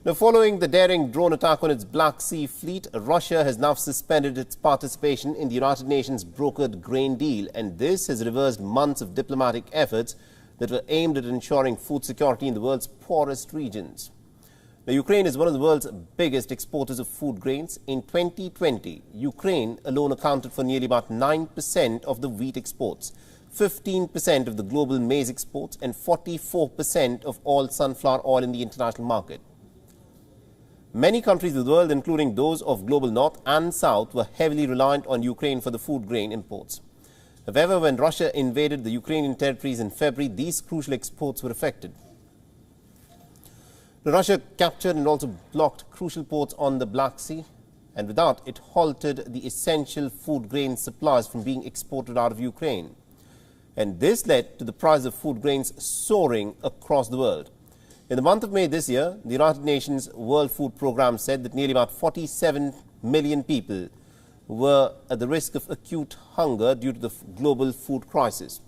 Now, following the daring drone attack on its Black Sea fleet, Russia has now suspended its participation in the United Nations brokered grain deal, and this has reversed months of diplomatic efforts that were aimed at ensuring food security in the world's poorest regions. Now, Ukraine is one of the world's biggest exporters of food grains. In 2020, Ukraine alone accounted for nearly about 9% of the wheat exports, 15% of the global maize exports, and 44% of all sunflower oil in the international market. Many countries of the world, including those of global north and south, were heavily reliant on Ukraine for the food grain imports. However, when Russia invaded the Ukrainian territories in February, these crucial exports were affected. Russia captured and also blocked crucial ports on the Black Sea, and with that, it halted the essential food grain supplies from being exported out of Ukraine. And this led to the price of food grains soaring across the world. In the month of May this year, the United Nations World Food Programme said that nearly about 47 million people were at the risk of acute hunger due to the global food crisis.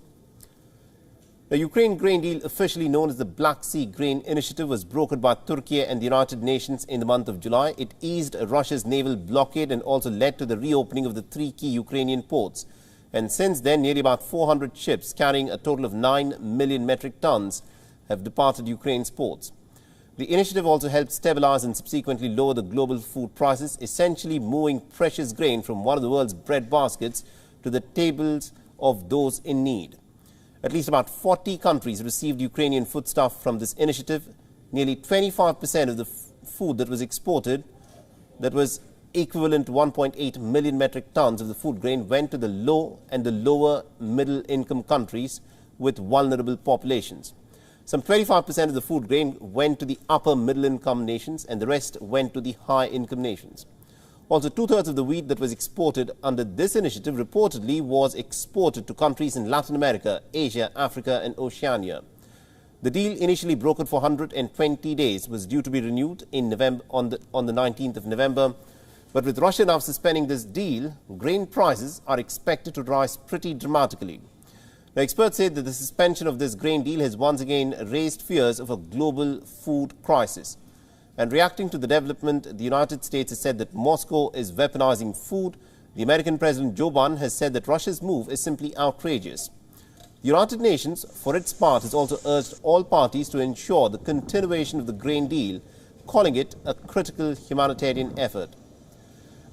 The Ukraine grain deal, officially known as the Black Sea Grain Initiative, was brokered by Turkey and the United Nations in the month of July. It eased Russia's naval blockade and also led to the reopening of the three key Ukrainian ports. And since then, nearly about 400 ships carrying a total of 9 million metric tons have departed Ukraine's ports. The initiative also helped stabilize and subsequently lower the global food prices, essentially moving precious grain from one of the world's bread baskets to the tables of those in need. At least about 40 countries received Ukrainian foodstuff from this initiative. Nearly 25% of the food that was exported, that was equivalent to 1.8 million metric tons of the food grain, went to the low and the lower middle income countries with vulnerable populations. Some 25% of the food grain went to the upper middle income nations, and the rest went to the high income nations. Also, two-thirds of the wheat that was exported under this initiative reportedly was exported to countries in Latin America, Asia, Africa and Oceania. The deal, initially brokered for 120 days, was due to be renewed in November, on the 19th of November. But with Russia now suspending this deal, grain prices are expected to rise pretty dramatically. Now, experts say that the suspension of this grain deal has once again raised fears of a global food crisis. And reacting to the development, the United States has said that Moscow is weaponizing food. The American President Joe Biden has said that Russia's move is simply outrageous. The United Nations, for its part, has also urged all parties to ensure the continuation of the grain deal, calling it a critical humanitarian effort.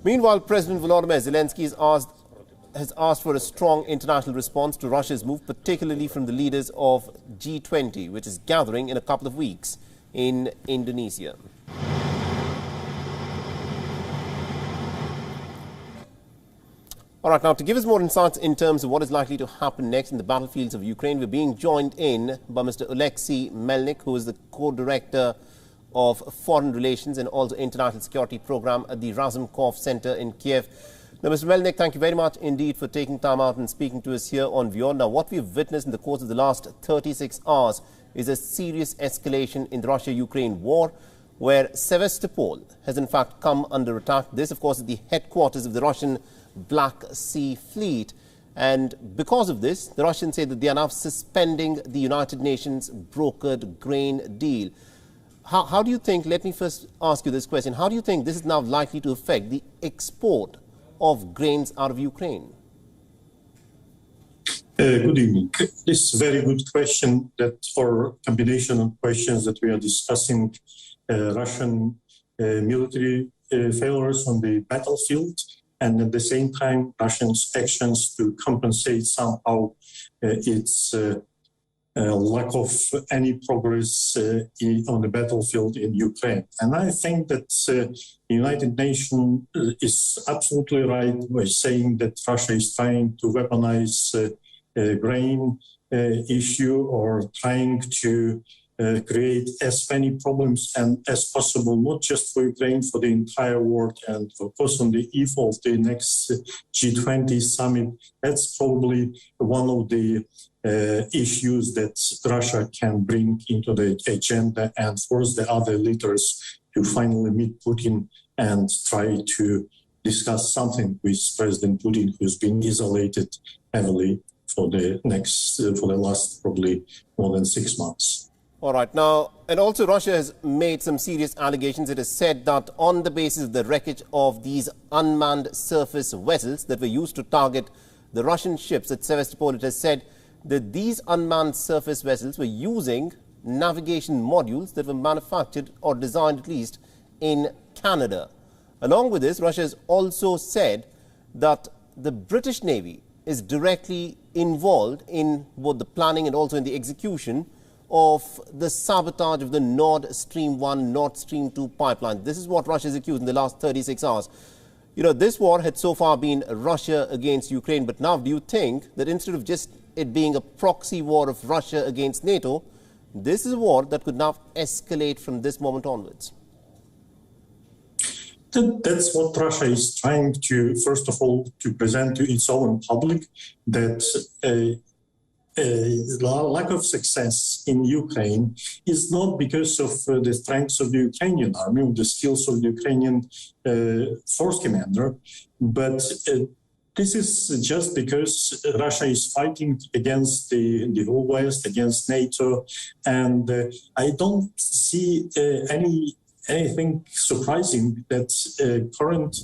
Meanwhile, President Volodymyr Zelensky has asked for a strong international response to Russia's move, particularly from the leaders of G20, which is gathering in a couple of weeks in Indonesia. All right, now to give us more insights in terms of what is likely to happen next in the battlefields of Ukraine, we're being joined in by Mr. Oleksiy Melnik, who is the co-director of Foreign Relations and also International Security Program at the Razumkov Center in Kiev. Now, Mr. Melnik, thank you very much indeed for taking time out and speaking to us here on View. Now, what we've witnessed in the course of the last 36 hours is a serious escalation in the Russia-Ukraine war, where Sevastopol has in fact come under attack. This, of course, is the headquarters of the Russian Black Sea Fleet. And because of this, the Russians say that they are now suspending the United Nations brokered grain deal. How do you think, let me first ask you this question, how do you think this is now likely to affect the export of grains out of Ukraine? Good evening. This is a very good question, that or combination of questions that we are discussing. Russian military failures on the battlefield, and at the same time Russia's actions to compensate somehow its lack of any progress on the battlefield in Ukraine. And I think that the United Nations is absolutely right by saying that Russia is trying to weaponize grain issue, or trying to create as many problems and as possible, not just for Ukraine, for the entire world. And of course, on the eve of the next G20 summit, that's probably one of the issues that Russia can bring into the agenda and force the other leaders to finally meet Putin and try to discuss something with President Putin, who's been isolated heavily for the last probably more than 6 months. All right. Now, and also Russia has made some serious allegations. It has said that on the basis of the wreckage of these unmanned surface vessels that were used to target the Russian ships at Sevastopol, it has said that these unmanned surface vessels were using navigation modules that were manufactured or designed at least in Canada. Along with this, Russia has also said that the British Navy is directly involved in both the planning and also in the execution of the sabotage of the Nord Stream 1, Nord Stream 2 pipeline. This is what Russia is accused in the last 36 hours. You know, this war had so far been Russia against Ukraine, but now do you think that instead of just it being a proxy war of Russia against NATO, this is a war that could now escalate from this moment onwards? That's what Russia is trying to, first of all, to present to its own public, that lack of success in Ukraine is not because of the strengths of the Ukrainian army or the skills of the Ukrainian force commander, but this is just because Russia is fighting against the whole West, against NATO, and I don't see anything surprising that current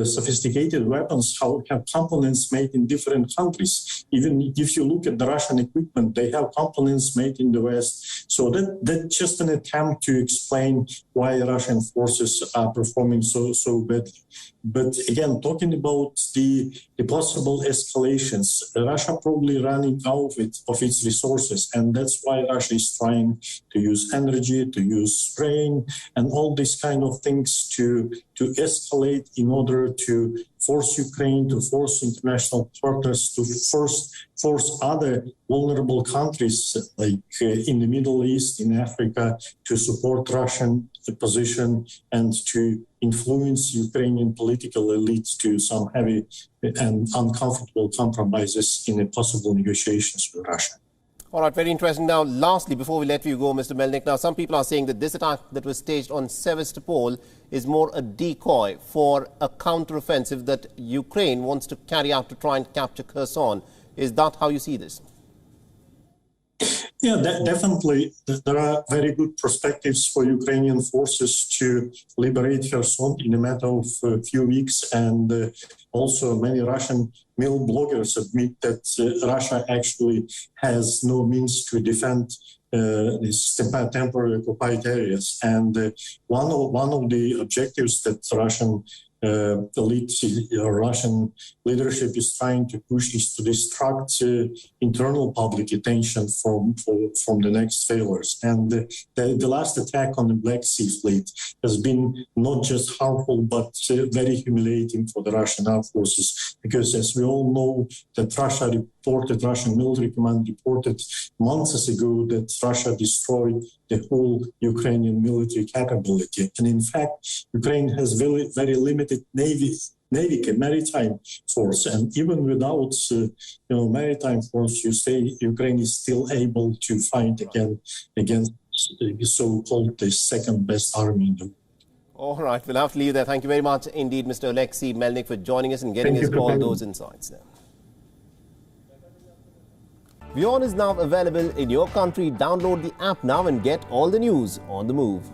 sophisticated weapons have components made in different countries. Even if you look at the Russian equipment, they have components made in the West. So that's just an attempt to explain why Russian forces are performing so badly. But again, talking about the possible escalations, Russia probably running out of its resources, and that's why Russia is trying to use energy, to use spraying, and all these kind of things to escalate in order to force Ukraine, to force international partners, to force other vulnerable countries like in the Middle East, in Africa, to support Russian position and to influence Ukrainian political elites to some heavy and uncomfortable compromises in the possible negotiations with Russia. All right, very interesting. Now, lastly, before we let you go, Mr. Melnik, now some people are saying that this attack that was staged on Sevastopol is more a decoy for a counteroffensive that Ukraine wants to carry out to try and capture Kherson. Is that how you see this? Yeah, definitely. There are very good perspectives for Ukrainian forces to liberate Kherson in a matter of a few weeks. And also many Russian male bloggers admit that Russia actually has no means to defend these temporary occupied areas. And one of the objectives that Russian Russian leadership is trying to push is to distract internal public attention from the next failures. And the last attack on the Black Sea Fleet has been not just harmful, but very humiliating for the Russian armed forces, because as we all know, that Russian military command reported months ago that Russia destroyed the whole Ukrainian military capability. And in fact, Ukraine has very limited maritime force. And even without maritime force, you say Ukraine is still able to fight against the so-called the second best army in the world. All right, we'll have to leave there. Thank you very much indeed, Mr. Alexei Melnik, for joining us and getting us all those insights there. WION is now available in your country. Download the app now and get all the news on the move.